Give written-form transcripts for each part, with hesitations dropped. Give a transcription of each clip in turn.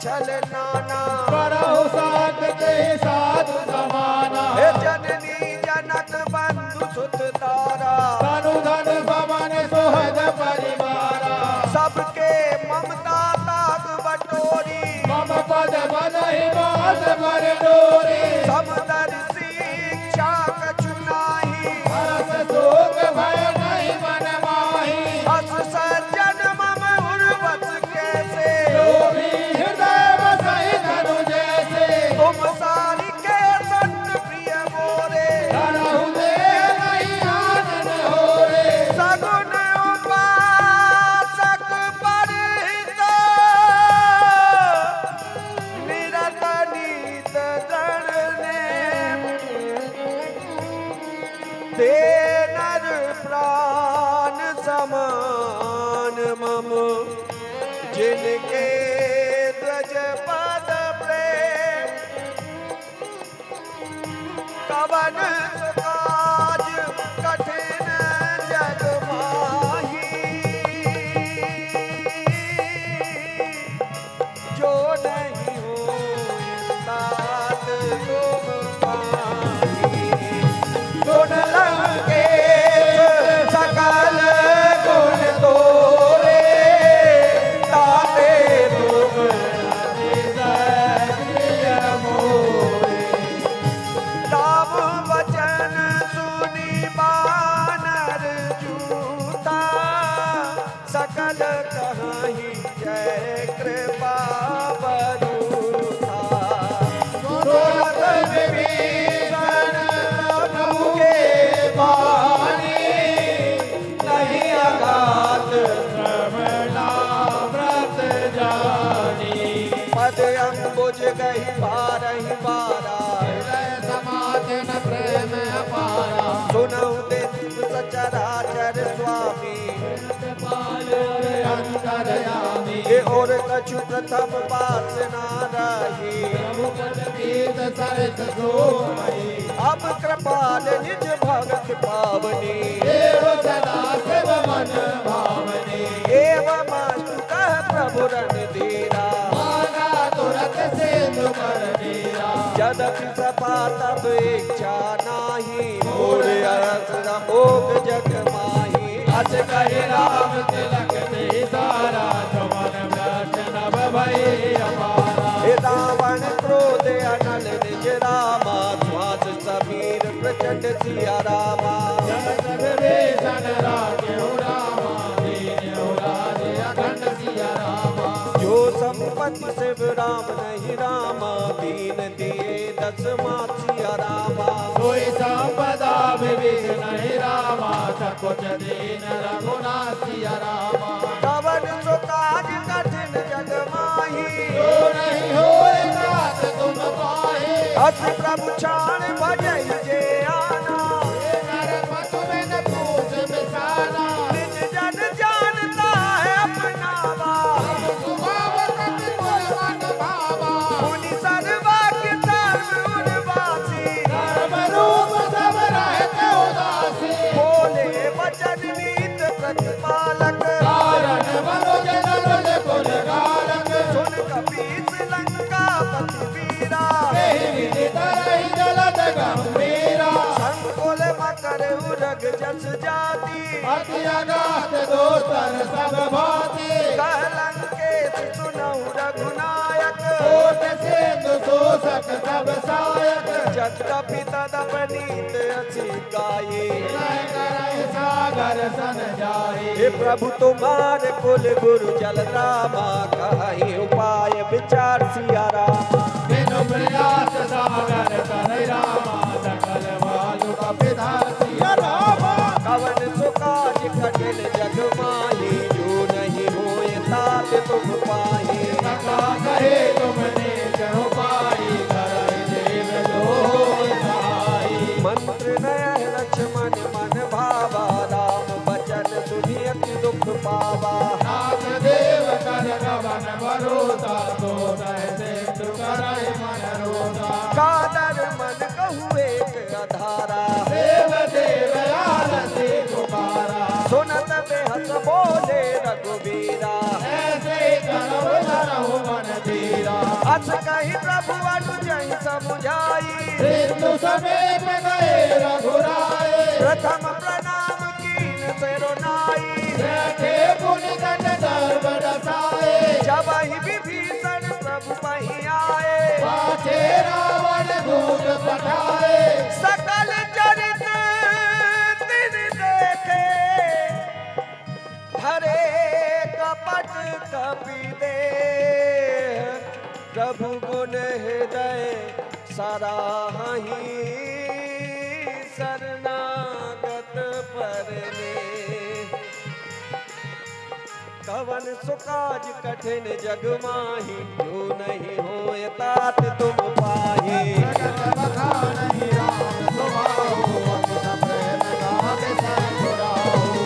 छल नाना करहु साथ ते साधु समाना हे जननी जनक बंधु सुत तारा तनु धन समन सुहद परिवारा सबके ममता ताग बटोरी मम पद बदहि बात बर डोरी समदर्शी इच्छा कछु नाही हरस शोक भय नहीं मन माही हस सज्जन मम उर्वश कैसे लोभी हृदय बसहि धनु जैसे तुम सारी के संत प्रिय मोरे धरहु दे नहीं आनन होरे सगुन उपासक परिहित निरत नीत जन दे नर प्राण समान मम जिनके ध्वज पद प्रेम कवन काज कठिन जग माही जो नहीं हो तात तुम पाही सुन लंके सकल गुण तोरे ताते तुम राम वचन सुनी बानर जूता सकल कहाही जय कृपा बरूथा सुनत विभीषण प्रभु के बानी नहीं अगाध श्रवणा व्रत जानी पद अम्बुज गही बारही बारा हृदय समाधन प्रेम अपारा सुनऊ दिन सचराचर स्वामी अंतरयामी ये और कछु प्रथम वासना रही प्रभुपद कीर्त सरित सोमयी अब कृपाल निज भगत पावनी देव सदा शिव मन भावनी एवं अस्तु कह प्रभु रणधीरा माना तुरत सिंधु कर दीरा यद्यपि सपा तब इच्छा नाही मोर अरस रमोग जग माही अस कहि राम तिलक ते सारा चमन वैष्णव भई अपारा हे रावण क्रोध अनल निज रामा श्वास समीर प्रचंड सिया रामा जगत विभीषण राजेहु रामा दीन्यहु राजे अखंड सिया रामा जो संपत्ति शिव राम नहीं रामा दीन दिए दस मात सिया रामा सोई संपदा विभीषण ही रामा सकुच दीन रघुनाथ सिया रामा कवन सो काज कठिन जग माही जो नहीं होए नाथ तुम पाहि अस प्रभु छाण भजई जे आना हे नरपत में न पूछ बिसाना निज जन जानता है अपनावा सुभाव कति कुल मन भावा मुनि सर्वा के सर्व उर्वासी धर्म रूप सब रहते उदासी बोले वचन नीत प्रतिपालक कारण मनोज नरुल कुल गारक सुन कपीस लंका पति वीरा एहि विधि तरहि जलद गंभीरा संकुल मकर उरग जस जाति अति अगाध दोस्तर सब भांति कहलंकेत सुनहु रघुनायक कोट सिंधु शोषक सब सायक जगदपि तदपनीत असी गाये कह करहि सागर सन जाई हे प्रभु तुम्हारे कुल गुरु जल रामा कहीं उपाय विचार सिया राम बिनु प्रयास सागर तरहि रामा सकल बालु कपिधर सिया रामा कवन सुकाज कठिन जग माही जो नहीं होए तात तुम पाही सका कहे तुमने कहो पाई करहि देव जो होय सहाई मंत्र नय लक्ष्मण मन भावा राम बचन सुनि अति दुख पावा नाथ देव कर गवन भरोसा तो सिंधु करहि मन रोसा कादर मन कहु एक अधारा देव देव आरती पुकारा सुनत बेहस बोले रघुवीरा ऐसे करहु धरहु मन धीरा अस कही प्रभु अनुजहि समुझाई सिंधु समेत गए रघुराए प्रथम प्रणाम कीन सिरोनाई बैठे पुनि गण सर्व रसाए जब ही विभीषण प्रभु पही आए पाछे रावण दूत पठाए सकल चरित दिन देखे धरे कपट कपि दे प्रभु गुण हृदय सराहि शरणागत परने कवन सुकाज कठिन जग माही जो नहीं होए तात तुम पाही जगत बखानहि राम सुभाऊ अमित प्रेम गावे सतगुराऊ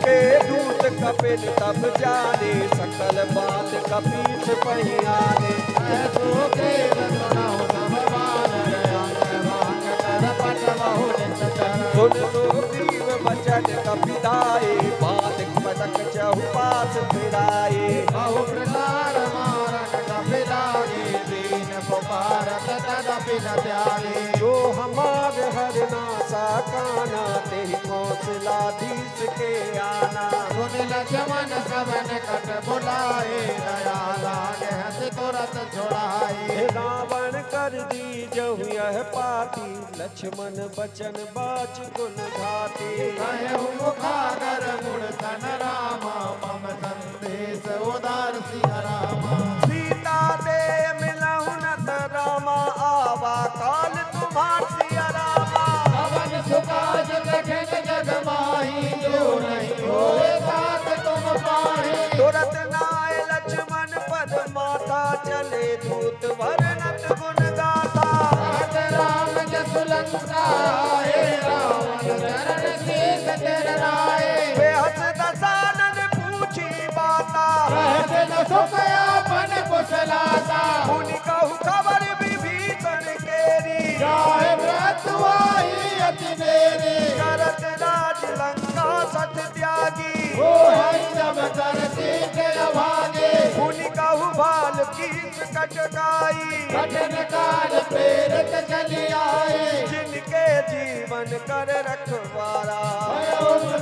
के दूत कपिल तब जाने सकल बात कपीस पही आने ऐसो केल सुनाऊ सब बानर अंग भांग कर पट बहु नित चरण सुन सुग्रीव बचन कपिदाए बात पटक चहुपास फिराए बहु प्रकार मारन कपिलागे दीन पुकारत तदपि न त्यागे जो हमार हरनासा काना तेहि कौशलाधीश के आना सुन लक्ष्मण सबन कट बुलाए दया लागे हंस तुरत छुड़ाए रावण कर दी जहु यह पाती लक्ष्मण बचन बाच कुल घाती कहु मुखागर गुण सन रामा मम संदेश उदार सिंह रामा सीता दे मिलहु न रामा आवा काल तुम्हार सिया रामा पवन सुकाज कठिन जग माही जो नहीं होए तात तुम पाही तुरत नाय लक्ष्मण पद माथा चले दूत वर्णत गुण गाथा रात राम जसु लंका आए रावण चरण शीस तेर राए बेहस दसानन पूछी बाता रहत न सुखयापन कुशलाता मुनि कहु खबर विभीषण केरी जाहे व्रत वाही अति देरी करत राज लंका सत त्यागी ओ हरि जब कर सीखे अभागे मुनि कहु भाल कीस कटकाई कठिन काल प्रेरित चली आए जिनके जीवन कर रखवारा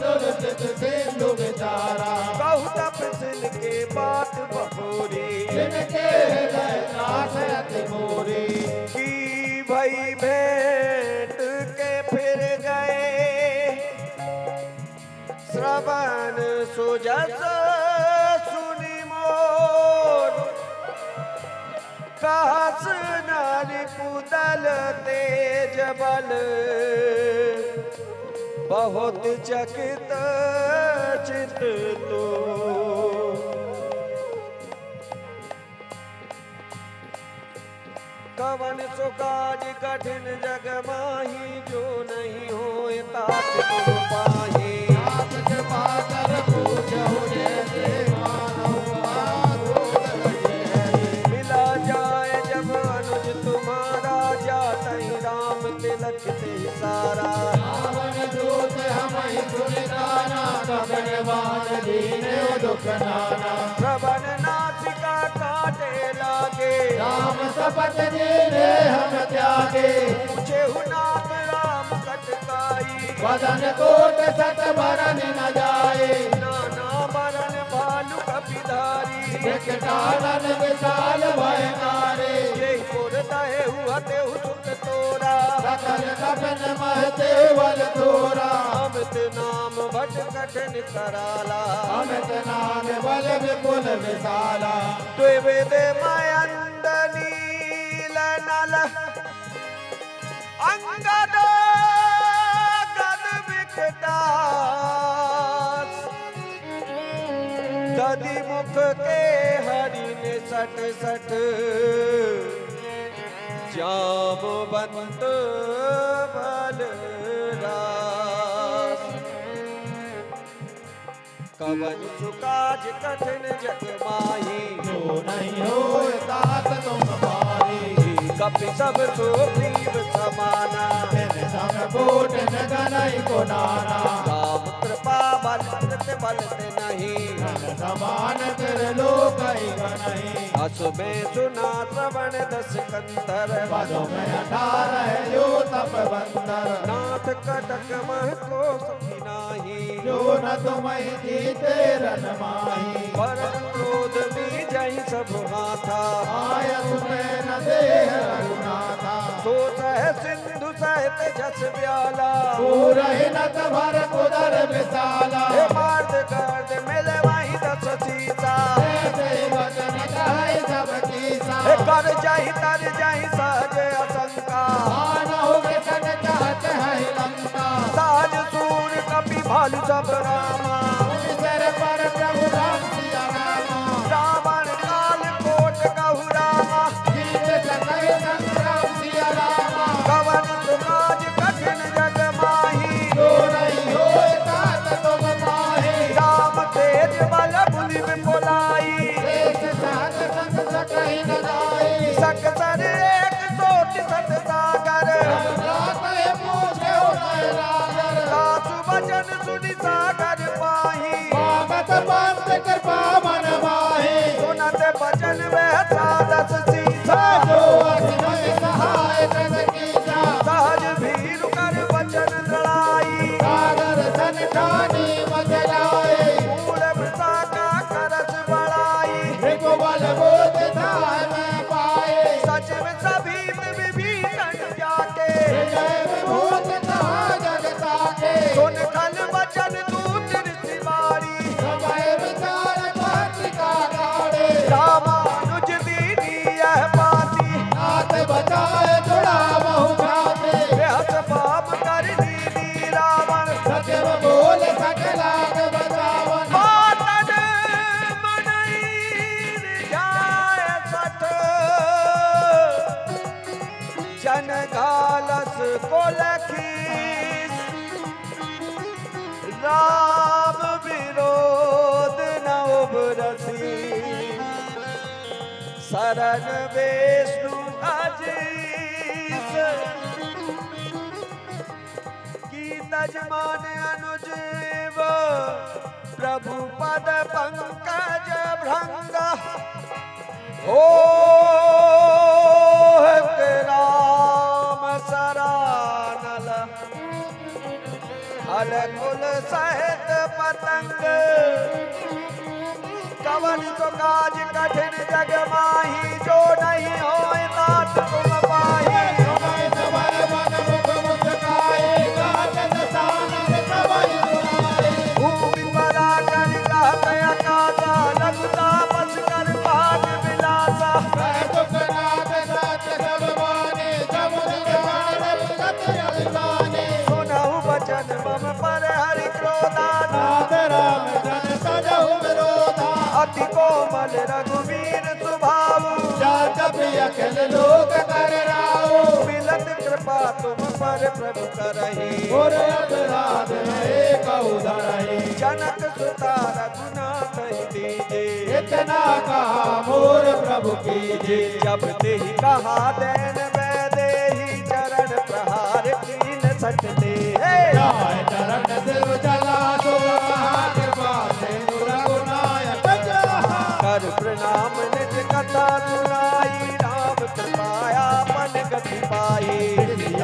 दुर्दित सिंधु बेचारा कहु तपसिल के बात बहोरी जिनके हृदय त्रास अति मोरी की भई भेंट के फिर गए श्रवण सुजस सुनि मोर कहस नारी कुदल तेज बल बहुत चकित चित तो कवन सुकाज कठिन जग माही जो नहीं होए तात तुम पाही आप कृपा कर पूछो जैसे मानव माधुर लगे मिला जाए जब अनुज तुम्हारा जाता ही राम तिलक ते सारा रावण दूत हमें सुनिताना कबन बाण दीने दुख नाना श्रवण नासिका काटे लागे राम सपत दीने हम त्यागे पूछे नाथ राम कटकाई वदन कोट सत भरन न जाए नाना मरण भालु कपिधारी विकटानन विशाल भयकारे यही पुर दहे हुआ तेहु सुत तोरा सकल कपन महते वल थोरा अमित नाम भट कठिन कराला अमित नाम बल विपुल विशाला द्विविध मयंद नील नल अंगद गद विकटास दधि मुख के हरि ने सट सट जामवंत बल रास कवन सुकाज कठिन जग माही जो नहीं हो तात तुम पारी कपि सब सुग्रीव समाना तेरे संग कोट न गनई को नाना राम कृपा बल कृत बल ते नहीं धन समान तेरे लोक ही नहीं अस में सुना श्रवण दस कंतर पदों में 18 जो तप बंदर नाथ कटक मह को सखी नाही जो न तुम्हें जीते रन माही पर क्रोध भी जही सब हाथा आयस में न देह रघुनाथा सो सह सिंधु सहित जस ब्याला पूरहि नत भर कुदर विशाला हे मार्द गर्द मिले वही दस सीता ऐसे वचन कहे सब कीसा हे कर जाहि तर जाहि सहज असंका मानव विकट चाहत है लंका साज सूर कपि भालु सब रामा सिर पर प्रभु राम सिया रामा रावण काल कोट कहु रामा जीत सकै संग्राम सिया रामा कवन सुकाज कठिन जग माही जो नहीं होए तात तुम पाहे राम तेज बल बुलि विपुलाई देश सहज संग सकहि न जाई सकसर एक सोट सत सागर रात पूछे उदय रागर सासु वचन सुनि सागर पाही पावत पंथ कृपा मन माहे सुनत वचन वह सादस सीसा जो अग्नि सहाय जग कीजा सहज भीरु कर वचन लड़ाई सागर सन ठानी मच जाए मूल वृषा का करस बढ़ाई मृगु बल बोध धाय में पाए सचिव सभी विभीषण जाके विजय विभूत कहा जग ताके सुन खल वचन दूत ऋषि बारी समय विचार पत्रिका गाड़े रामानुज दीनी यह पाती नाथ बचाए जुड़ा बहु छाते बेहस पाप कर दीनी रावण सत्यव बोल सकलाग बचावन मातन मनईर जाय सठ जन घालस को लखीस राम विरोध न उबरसी शरण विष्णु अजीस की तजमान अनुजीव प्रभु पद पंकज भृंग हो राम सरानल हल कुल सहित पतंग कवन तो काज कठिन जग माही जो नहीं होए नाथ तुम पाही समय सबर मन मुख मुस्काए गाजन सानन सबई सुनाए भूमि परा कर कहत आकाशा लघुता बस कर भाग विलासा कह दुख नाथ सच सब माने समुद्र पार सत अभिमाने सुनहु वचन मम पर हरि क्रोधा नाथ राम जन सजहु विरोधा अति कोमल रघुवीर सुभाऊ जा जब अखिल लोक कर राओ मिलत कृपा तुम पर प्रभु करही और अपराध रहे कहु धरहि जनक सुता रघुनाथ ही दीजे इतना कहा मोर प्रभु कीजे जब तेहि कहा दैन वैदेही चरण प्रहार कीन सट दे जाय चरण सिर चला सुख कृपा से रघुनायक जहाँ कर प्रणाम निज कथा सुनाई राम कृपाया मन गति पाई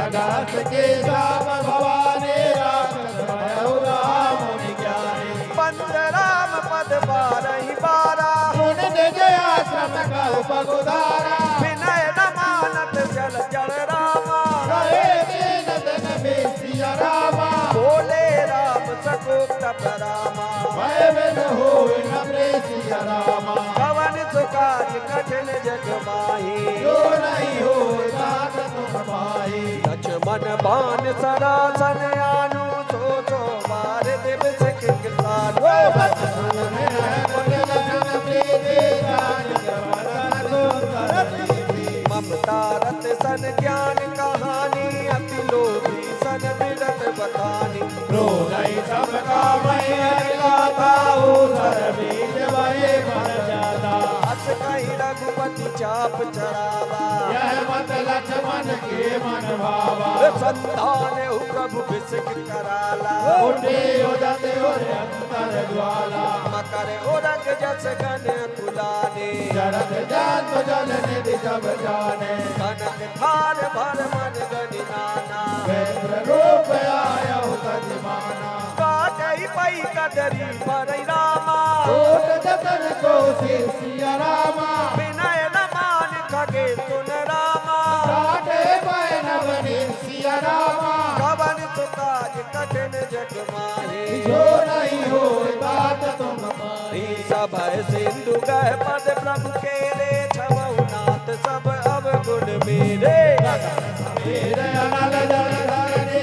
अगस्त के श्याम भवानी राक्षस भयउ राम मुनि ज्ञानी पंच राम पद बारहि बारा सुन निज आश्रम कहु पगुधारा विनय न मानत जल जल रामा रहे दीन जन में सिया रामा बोले राम सकोतप रामा भय बिन होय न सिया रामा कवन सुकाज कठिन जग माही जो नहीं होय तात तुम पाई लक्ष्मण बाण सरासन आनु सो बार दिवस किसान ओ बचन में है मुझ लखन प्रीति जानित वदन सुंदर प्रीति ममता रत सन ज्ञान कहानी अति लोभी सन विरत बखानी क्रोधई सबका मैं गाता हूँ सरबीज वही मर जाता अस कहीं रघुपति चाप चढ़ावा यह मत लक्ष्मण के मन भावा संतान प्रभु प्रभु बिसक कराला उठे उदत और अंतर ज्वाला मकर उरग जस गन कुलाने जरत जात जल निधि जब जाने कनक थार भर मन गनि नाना वेत्र रूप आया तजमाना काटई पई कदरी पर रामा कोट जतन को सिया रामा विनय न मान खगे सुन रामा काटे पय नवनी सिया रामा कवन सुकाज कठिन जग माहे जो नहीं हो बात तुम पाही सब सिंधु गह पद प्रभु के रे छवौ नाथ सब अवगुण मेरे मेरे अनल जल धरणी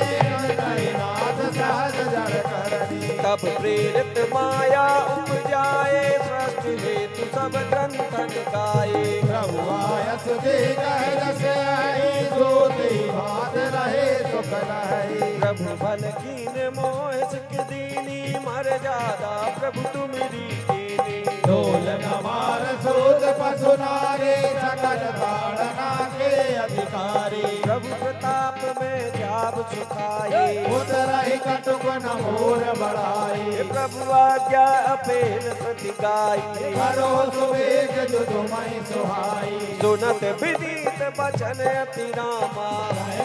नहीं नाथ सहज जल करणी तब प्रेरित माया उपजाए सृष्टि हेतु सब ग्रंथन गाए प्रभु आयस दे कह जस आई ज्योति भात रहे सुख रहे प्रभु बल कीन मोह के दीनी मर जादा प्रभु तुमरी कीनी ढोल नमार सूद पशु नारे सकल ताड़ना के अधिकारी प्रभु प्रताप में जाब सुखाए उतरहि कटुक न मोर बढ़ाई प्रभु आज्ञा अपेन सति गाई करो सुवेग जो तुमहि सुहाई सुनत विनीत बचन अति रामा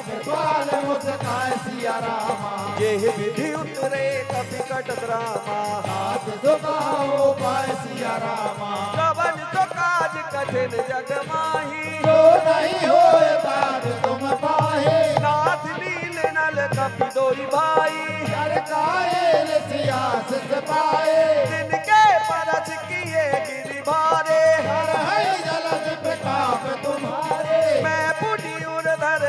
कृपाल मुस्काय सिया रामा जेहि विधि उतरे कपि कट ड्रामा हाथ झुकाओ पाय सिया रामा कवन तो काज कठिन जग माही जो नहीं होए तात तुम पाहे नाथ नील नल कपि दोई भाई सरकाए सियास पाए जिनके परस किए गिरि भारे हर है जलद प्रताप तुम्हारे मैं बुढ़ी उर्धर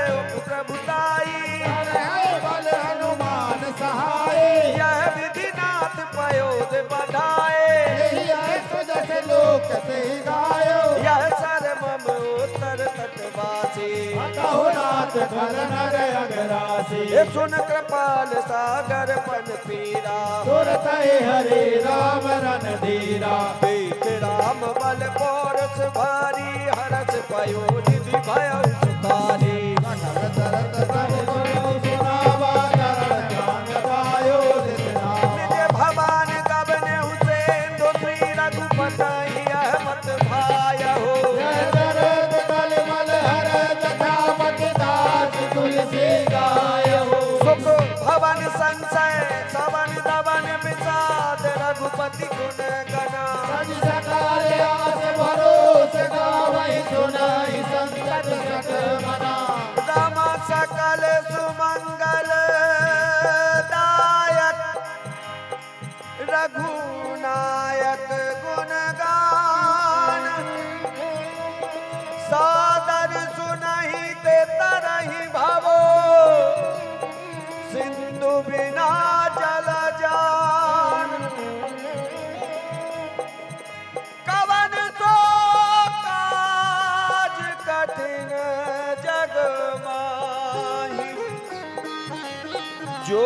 प्रभुताई हर है बल हनुमान सहाय यह विधि नाथ पयोध बढ़ाए यही है तुझस लोक से गायो यह सर मम उत्तर तटवासी कहो नाथ कर नर अगरासी ये सुन कृपाल सागर पन पीरा सुरत हरे राम रन धीरा बेट राम बल पौरस भारी हरस पयोनिधि भय सुखारी सकल तरत कर सुनो सुनावा चरण जान पायो दिसना निज भवान गबने हुसैन दो श्री रघुपति अहमद भाय हो जय दरद कलमल हर तथा मकदास तुलसी गाय हो सुख भवन संशय सवन दवन विषाद रघुपति गुण गना सज सकाल आस भरोस गावहि सुनाई संकट सक मना राम सकल सुमंगल दायक रघुनायक गुण गान सादर सुनहि ते तरहि भवो सिंधु बिना जल जान कवन तो काज कठिन जग माही जो